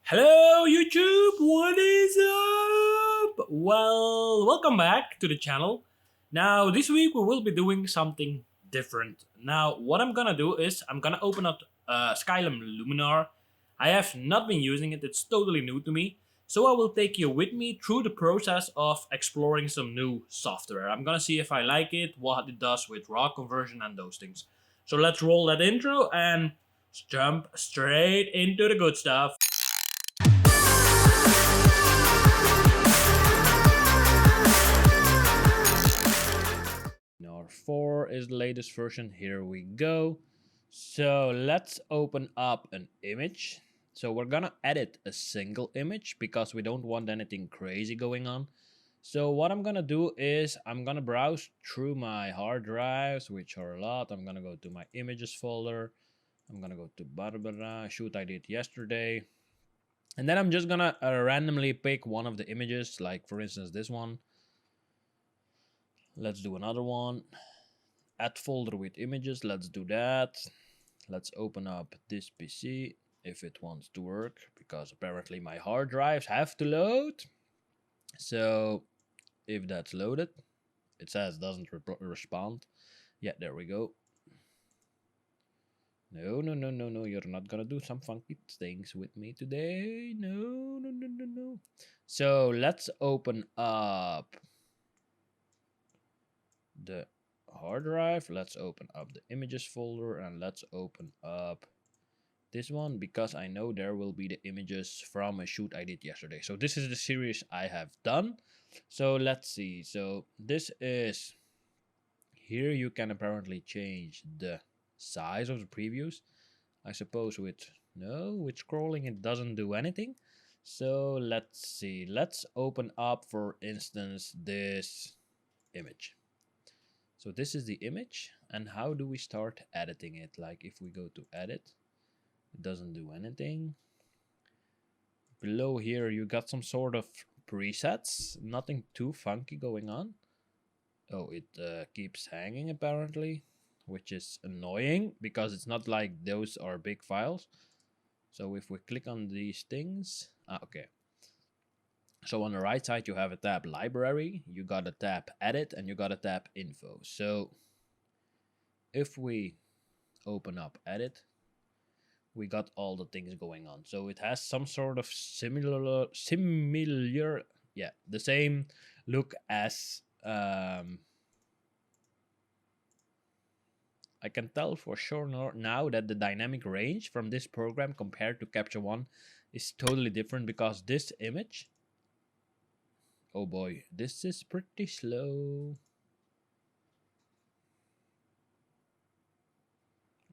Hello YouTube, what is up? Well, welcome back to the channel. Now, this week we will be doing something different. Now, what I'm gonna do is I'm gonna open up Skylum Luminar. I have not been using it, it's totally new to me. So I will take you with me through the process of exploring some new software. I'm gonna see if I like it, what it does with raw conversion and those things. So let's roll that intro and jump straight into the good stuff. Now 4 is the latest version. Here we go. So let's open up an image. So we're gonna edit a single image because we don't want anything crazy going on. So what I'm gonna do is I'm gonna browse through my hard drives, which are a lot. I'm gonna go to my images folder. I'm gonna go to Barbara, shoot I did yesterday. And then I'm just gonna randomly pick one of the images, like for instance this one. Let's do another one. Add folder with images. Let's do that. Let's open up this PC if it wants to work, because apparently my hard drives have to load. So if that's loaded, it says doesn't respond. Yeah, there we go. No, no, no, no, no. You're not gonna do some funky things with me today. No, no, no, no, no. So let's open up the hard drive. Let's open up the images folder and let's open up this one, because I know there will be the images from a shoot I did yesterday. So this is the series I have done. So let's see. So this is, here you can apparently change the size of the previews. I suppose with scrolling it doesn't do anything. So let's see. Let's open up, for instance, this image. So this is the image, and how do we start editing it? Like if we go to edit, it doesn't do anything. Below here you got some sort of presets, nothing too funky going on. Oh, it keeps hanging apparently, which is annoying because it's not like those are big files. So if we click on these things, okay. So on the right side you have a tab library, you got a tab edit, and you got a tab info. So if we open up edit, we got all the things going on. So it has some sort of similar, yeah, the same look as, I can tell for sure now that the dynamic range from this program compared to Capture One is totally different, because this image, oh boy, this is pretty slow.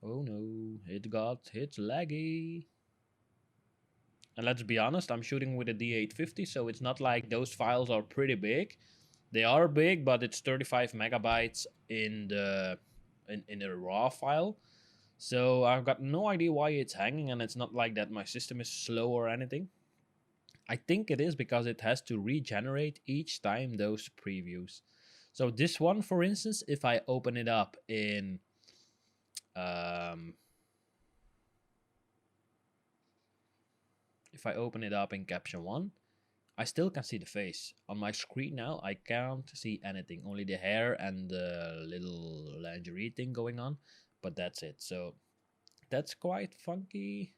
Oh no, it's laggy. And let's be honest, I'm shooting with a D850, so it's not like those files are pretty big. They are big, but it's 35 megabytes in the in a raw file. So I've got no idea why it's hanging, and it's not like that my system is slow or anything. I think it is because it has to regenerate each time those previews. So this one, for instance, if I open it up in if I open it up in Caption One, I still can see the face. On my screen now, I can't see anything. Only the hair and the little lingerie thing going on. But that's it. So that's quite funky.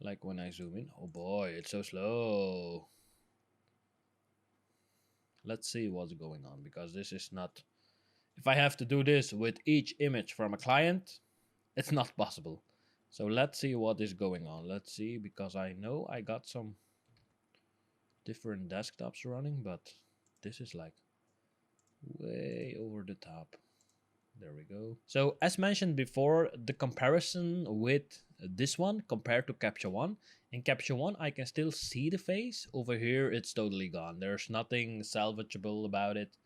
Like when I zoom in. Oh boy, it's so slow. Let's see what's going on, because this is not... If I have to do this with each image from a client, it's not possible. So let's see what is going on. Let's see, because I know I got some different desktops running, but this is like way over the top. There we go. So as mentioned before, the comparison with this one compared to Capture One. In Capture One, I can still see the face. Over here, it's totally gone. There's nothing salvageable about it.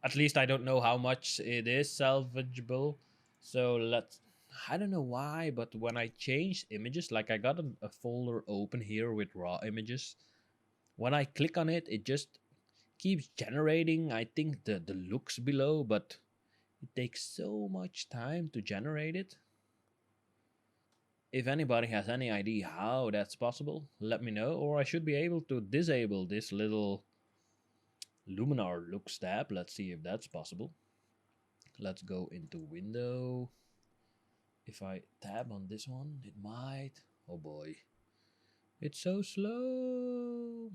At least I don't know how much it is salvageable. So let's... I don't know why, but when I change images, like I got a folder open here with raw images. When I click on it, it just keeps generating, I think, the looks below, but it takes so much time to generate it. If anybody has any idea how that's possible, let me know, or I should be able to disable this little Luminar looks tab. Let's see if that's possible. Let's go into window. If I tab on this one, it might. Oh boy. It's so slow.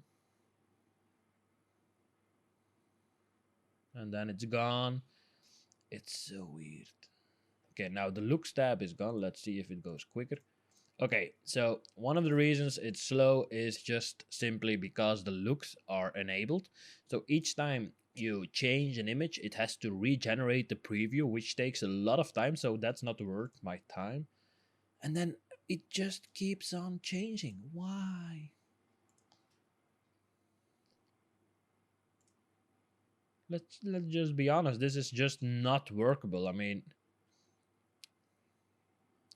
And then it's gone. It's so weird. Okay, now the looks tab is gone. Let's see if it goes quicker. Okay, so one of the reasons it's slow is just simply because the looks are enabled. So each time you change an image, it has to regenerate the preview, which takes a lot of time. So that's not worth my time. And then it just keeps on changing. Why? Let's just be honest. This is just not workable. I mean,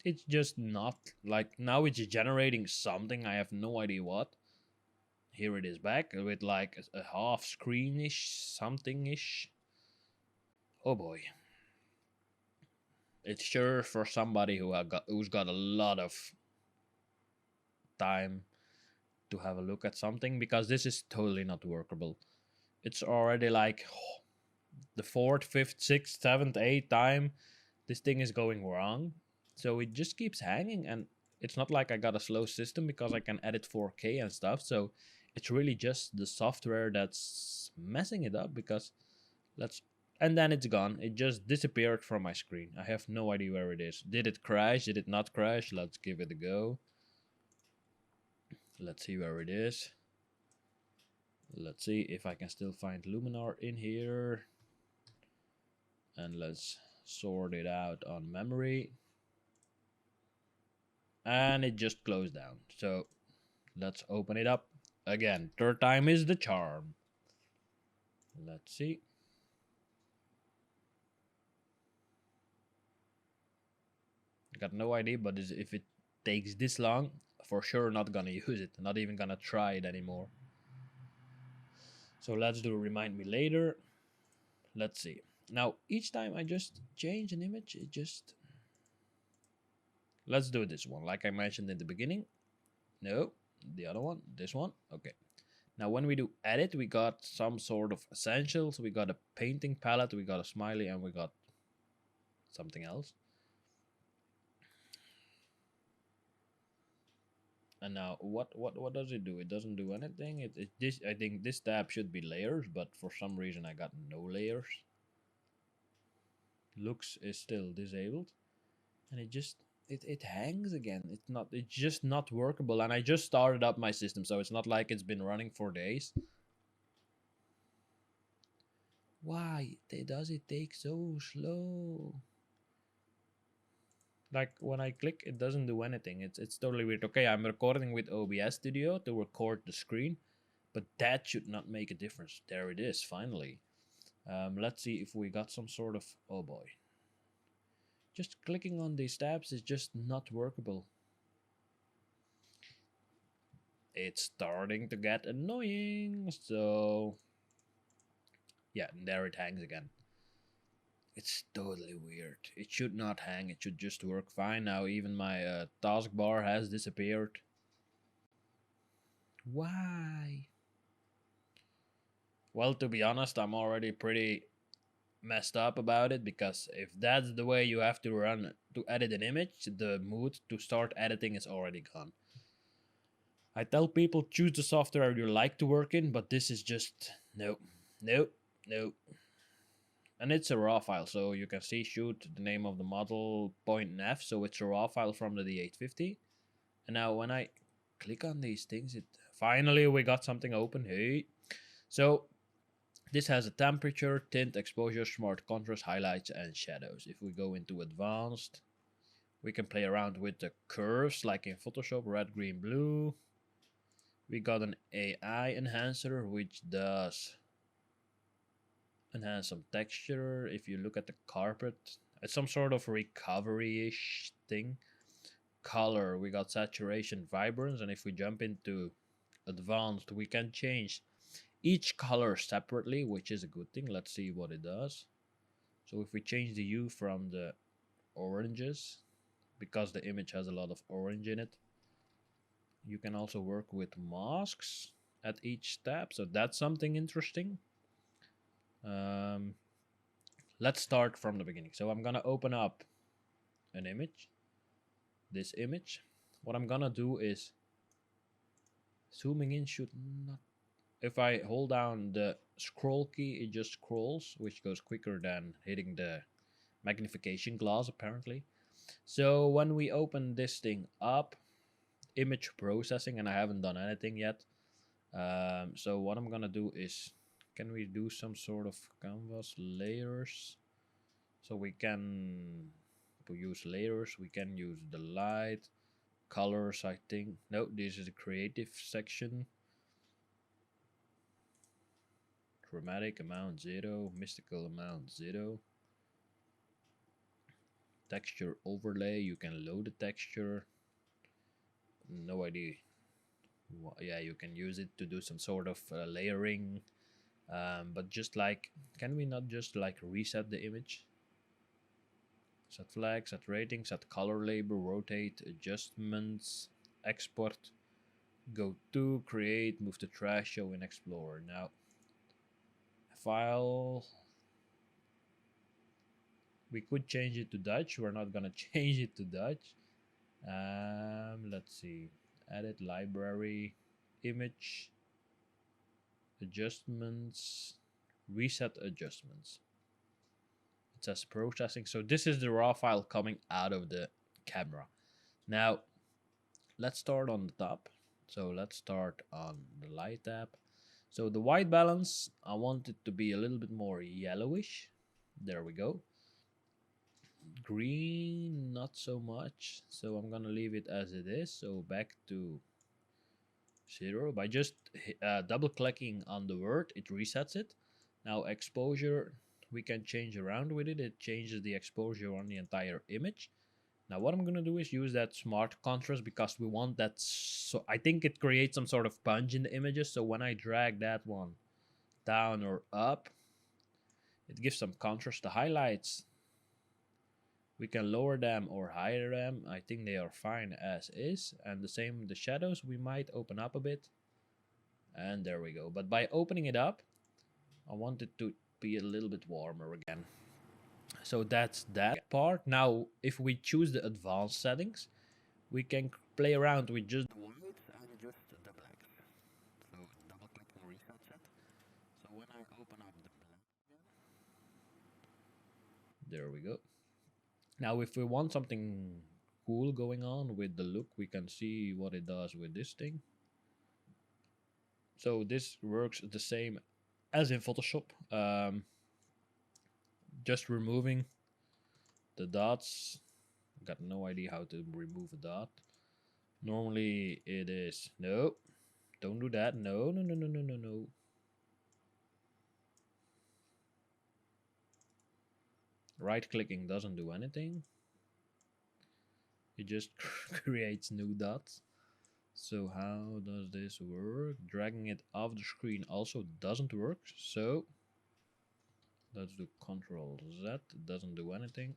it's just not like now it's generating something. I have no idea what. Here it is back with like a half screenish something ish. Oh boy. It's sure for somebody who's got a lot of time to have a look at something, because this is totally not workable. It's already like the fourth, fifth, sixth, seventh, eighth time this thing is going wrong. So it just keeps hanging, and it's not like I got a slow system because I can edit 4K and stuff. So it's really just the software that's messing it up, because and then it's gone. It just disappeared from my screen. I have no idea where it is. Did it crash? Did it not crash? Let's give it a go. Let's see where it is. Let's see if I can still find Luminar in here. And let's sort it out on memory. And it just closed down. So let's open it up again. Third time is the charm. Let's see. Got no idea, but if it takes this long, for sure not gonna use it. Not even gonna try it anymore. So let's do remind me later. Let's see. Now, each time I just change an image, it just... Let's do this one, like I mentioned in the beginning. No, the other one, this one. Okay. Now, when we do edit, we got some sort of essentials. We got a painting palette, we got a smiley, and we got something else. And now, what does it do? It doesn't do anything. This, I think this tab should be layers, but for some reason I got no layers. Looks is still disabled, and it hangs again. It's just not workable. And I just started up my system, so it's not like it's been running for days. Why does it take so slow? Like when I click, it doesn't do anything. It's totally weird. Okay, I'm recording with OBS Studio to record the screen, but that should not make a difference. There it is, finally. Let's see if we got some sort of... Oh boy. Just clicking on these tabs is just not workable. It's starting to get annoying. So yeah, there it hangs again. It's totally weird. It should not hang. It should just work fine. Now even my taskbar has disappeared. Why? Well, to be honest, I'm already pretty messed up about it, because if that's the way you have to run to edit an image, the mood to start editing is already gone. I tell people choose the software you like to work in, but this is just no. And it's a raw file, so you can see shoot the name of the model .nef, so it's a raw file from the D850. And now when I click on these things, it finally we got something open. Hey, so this has a temperature, tint, exposure, smart contrast, highlights, and shadows. If we go into advanced, we can play around with the curves like in Photoshop, red, green, blue. We got an AI enhancer, which does enhance some texture. If you look at the carpet, it's some sort of recovery-ish thing. Color, we got saturation, vibrance, and if we jump into advanced, we can change each color separately, which is a good thing. Let's see what it does. So if we change the hue from the oranges because the image has a lot of orange in it. You can also work with masks at each step, so that's something interesting. Let's start from the beginning. So I'm gonna open up an image, this image. What I'm gonna do is zooming in should not. If I hold down the scroll key, it just scrolls, which goes quicker than hitting the magnification glass apparently. So when we open this thing up, image processing, and I haven't done anything yet. So what I'm gonna do is, can we do some sort of canvas layers? So we can use layers, we can use the light, colors, I think. No, this is the creative section. Chromatic amount 0, mystical amount 0. Texture overlay, you can load the texture. No idea. Yeah, you can use it to do some sort of layering. But just like, can we not just like reset the image? Set flag, set rating, set color label, rotate, adjustments, export, go to, create, move to trash, show in Explorer. Now, file, we could change it to Dutch. We're not gonna change it to Dutch. Let's see, edit library, image, adjustments, reset adjustments. It says processing. So this is the raw file coming out of the camera. Now, let's start on the top. So let's start on the light tab. So the white balance, I want it to be a little bit more yellowish. There we go. Green, not so much. So I'm gonna leave it as it is. So back to 0. By just double clicking on the word, it resets it. Now exposure, we can change around with it. It changes the exposure on the entire image. Now what I'm gonna do is use that smart contrast because we want that. So I think it creates some sort of punch in the images. So when I drag that one down or up, it gives some contrast. The highlights, we can lower them or higher them. I think they are fine as is. And the same, the shadows, we might open up a bit. And there we go. But by opening it up, I want it to be a little bit warmer again. So that's that part. Now, if we choose the advanced settings, we can play around with just the whites and just the blacks. So double click and reset it. So when I open up the black again, there we go. Now, if we want something cool going on with the look, we can see what it does with this thing. So this works the same as in Photoshop. Just removing the dots. Got no idea how to remove a dot. Normally it is, no, don't do that. No, no, no, no, no, no, no. Right clicking doesn't do anything. It just creates new dots. So how does this work? Dragging it off the screen also doesn't work. So let's do Control Z. It doesn't do anything.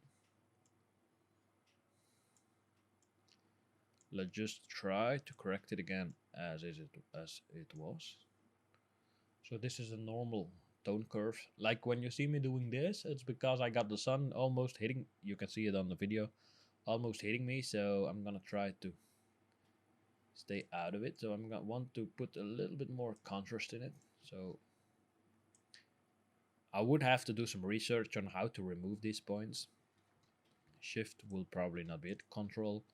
Let's just try to correct it again as it was. So this is a normal tone curve. Like when you see me doing this, it's because I got the sun almost hitting. You can see it on the video, almost hitting me. So I'm gonna try to stay out of it. So I'm gonna want to put a little bit more contrast in it. So I would have to do some research on how to remove these points. Shift will probably not be it. Control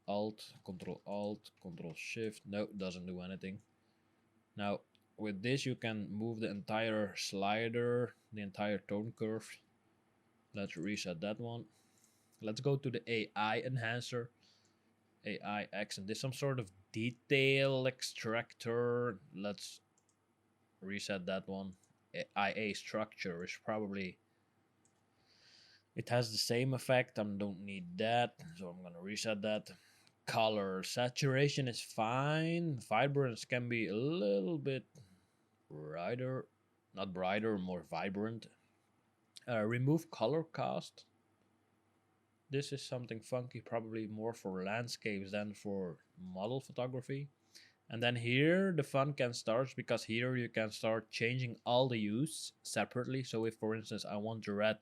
Alt, Control Alt, Control Shift. No, doesn't do anything. Now with this you can move the entire slider, the entire tone curve. Let's reset that one. Let's go to the AI enhancer, AI X, and there's some sort of detail extractor. Let's reset that one. IA structure is probably, it has the same effect. I don't need that, so I'm gonna reset that. Color saturation is fine. Vibrance can be a little bit brighter, not brighter, more vibrant. Remove color cast. This is something funky, probably more for landscapes than for model photography. And then here the fun can start, because here you can start changing all the hues separately. So if, for instance, I want the red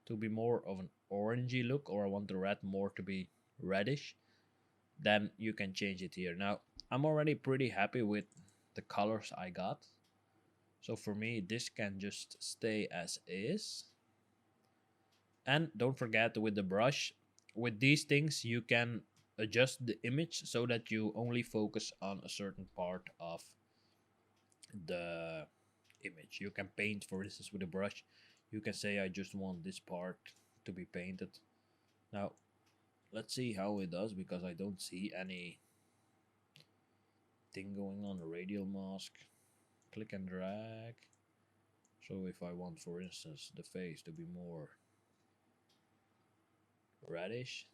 to be more of an orangey look, or I want the red more to be reddish, then you can change it here. Now, I'm already pretty happy with the colors I got. So for me, this can just stay as is. And don't forget, with the brush, with these things, you can adjust the image so that you only focus on a certain part of the image. You can paint, for instance, with a brush. You can say, I just want this part to be painted. Now, let's see how it does, because I don't see any thing going on. A radial mask. Click and drag. So if I want, for instance, the face to be more reddish.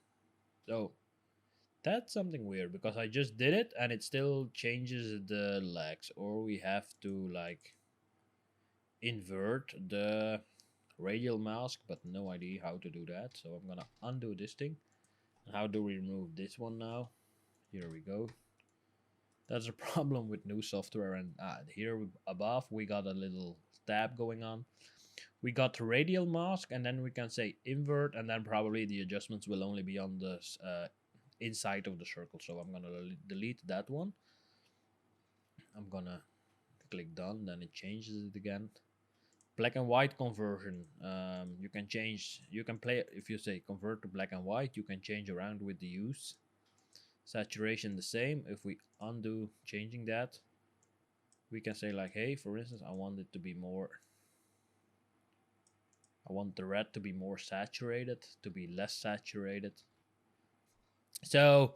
So that's something weird, because I just did it and it still changes the legs. Or we have to like invert the radial mask, but no idea how to do that. So I'm gonna undo this thing. And how do we remove this one now? Here we go. That's a problem with new software. And here above we got a little tab going on. We got the radial mask, and then we can say invert, and then probably the adjustments will only be on the inside of the circle. So I'm gonna delete that one. I'm gonna click done, then it changes it again. Black and white conversion. You can change. You can play if you say convert to black and white. You can change around with the hues. Saturation the same. If we undo changing that, we can say like, hey, for instance, I want it to be more. I want the red to be more saturated, to be less saturated. So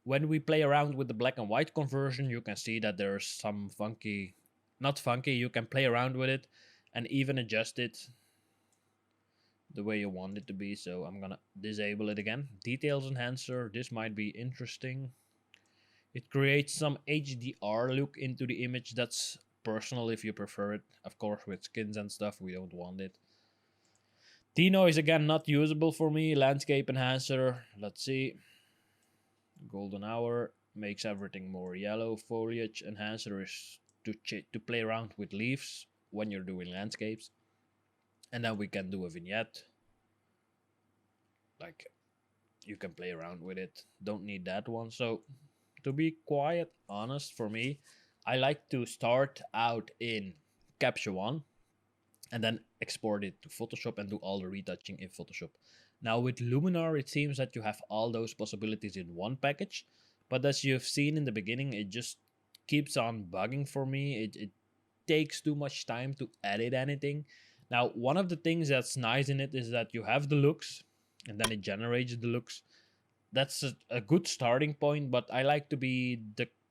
when we play around with the black and white conversion, you can see that there's some funky, not funky, you can play around with it and even adjust it the way you want it to be. So I'm gonna disable it again. Details enhancer, this might be interesting. It creates some HDR look into the image. That's personal if you prefer it. Of course, with skins and stuff, we don't want it. Denoise, again, not usable for me. Landscape enhancer, let's see. Golden hour makes everything more yellow. Foliage enhancer is to play around with leaves when you're doing landscapes. And then we can do a vignette. Like, you can play around with it. Don't need that one. So, to be quite honest, for me, I like to start out in Capture One and then export it to Photoshop and do all the retouching in Photoshop. Now with Luminar, it seems that you have all those possibilities in one package, but as you've seen in the beginning, it just keeps on bugging for me. It takes too much time to edit anything. Now, one of the things that's nice in it is that you have the looks, and then it generates the looks. That's a good starting point, but I like to be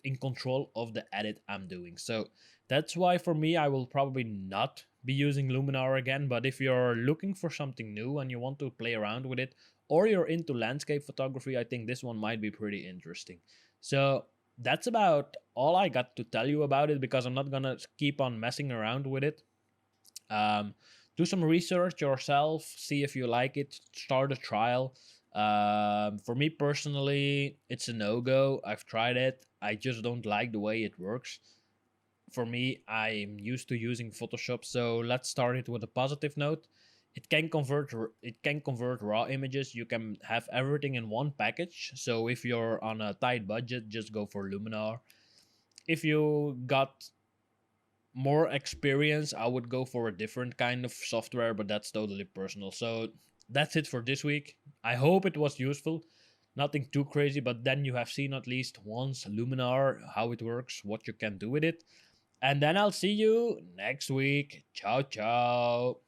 in control of the edit I'm doing. So that's why for me, I will probably not be using Luminar again. But if you're looking for something new and you want to play around with it, or you're into landscape photography, I think this one might be pretty interesting. So that's about all I got to tell you about it, because I'm not gonna keep on messing around with it. Do some research yourself, see if you like it, start a trial. For me personally, it's a no-go. I've tried it. I just don't like the way it works. For me, I'm used to using Photoshop, so let's start it with a positive note. It can convert raw images. You can have everything in one package. So if you're on a tight budget, just go for Luminar. If you got more experience, I would go for a different kind of software, but that's totally personal. So that's it for this week. I hope it was useful. Nothing too crazy, but then you have seen at least once Luminar, how it works, what you can do with it. And then I'll see you next week. Ciao, ciao.